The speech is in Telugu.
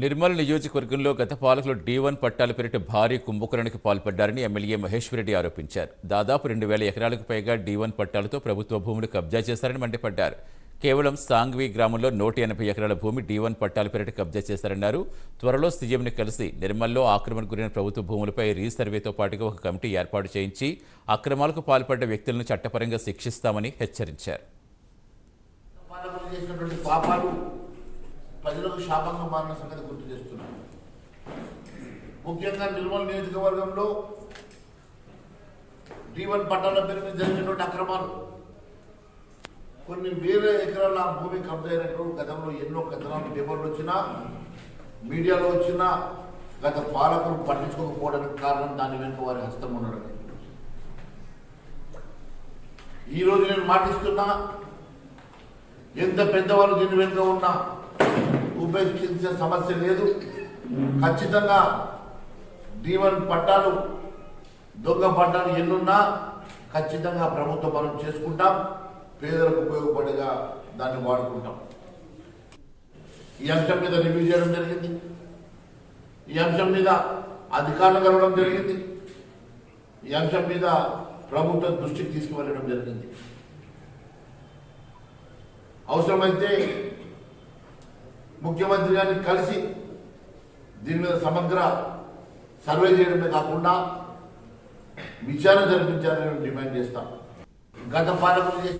నిర్మల్ నియోజకవర్గంలో గత పాలకులు D1 పట్టాల పేరిట భారీ కుంభకోణానికి పాల్పడ్డారని ఎమ్మెల్యే మహేష్ రెడ్డి ఆరోపించారు. దాదాపు 2,000 ఎకరాలకు పైగా D1 పట్టాలతో ప్రభుత్వ భూములు కబ్జా చేశారని మండిపడ్డారు. కేవలం సాంగ్వి గ్రామంలో 180 ఎకరాల భూమి D1 పట్టాల పేరిట కబ్జా చేశారన్నారు. త్వరలో సీఎంని కలిసి నిర్మల్లో ఆక్రమణకు గురైన ప్రభుత్వ భూములపై రీసర్వేతో పాటుగా ఒక కమిటీ ఏర్పాటు చేయించి అక్రమాలకు పాల్పడ్డ వ్యక్తులను చట్టపరంగా శిక్షిస్తామని హెచ్చరించారు. ప్రజలకు శాపంగా మారిన సంగతి గుర్తు చేస్తున్నారు. ముఖ్యంగా నిర్మల్ నియోజకవర్గంలో D1 పట్టాల పేరు మీద జరిగినటువంటి అక్రమాలు, కొన్ని వేల ఎకరాల భూమి కబ్జా అయినట్టు గతంలో ఎన్నో కథనాలు పేపర్లు వచ్చినా మీడియాలో వచ్చినా గత పాలకులు పట్టించుకోకపోవడానికి కారణం దాని వెనుక వారి హస్తం ఉండడం. ఈరోజు నేను మాటిస్తున్నా, ఎంత పెద్దవాళ్ళు దీని వెనుక ఉన్నా ఉపేక్షించే సమస్య లేదు. ఖచ్చితంగా D1 పట్టాలు, దొంగ పట్టాలు ఎన్నున్నా ఖచ్చితంగా ప్రభుత్వ పనులు చేసుకుంటాం, పేదలకు ఉపయోగపడేగా దాన్ని వాడుకుంటాం. ఈ అంశం మీద రివ్యూ చేయడం జరిగింది. ఈ అంశం మీద అధికారులు కలవడం జరిగింది. ఈ అంశం మీద ప్రభుత్వం దృష్టికి తీసుకువెళ్ళడం జరిగింది. అవసరమైతే ముఖ్యమంత్రి గారిని కలిసి దీని మీద సమగ్ర సర్వే చేయడమే కాకుండా విచారణ జరిపించాలని డిమాండ్ చేస్తాం. గత పాలకులు